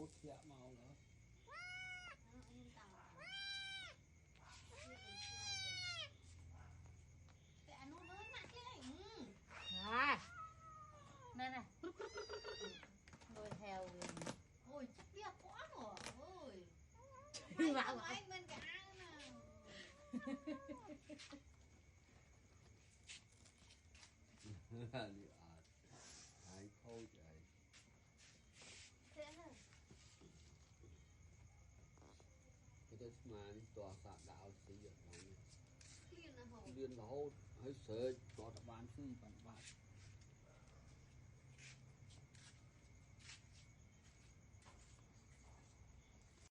hốt dạ màu nữa nè nè rồi theo ôi chắc biết quá rồi ôi vào anh bên cái ăn nè ai thôi vậy thế hả cái đó mà tòa xã đạo xây dựng liên là hốt hơi sợ cho các bạn sư bạn bạn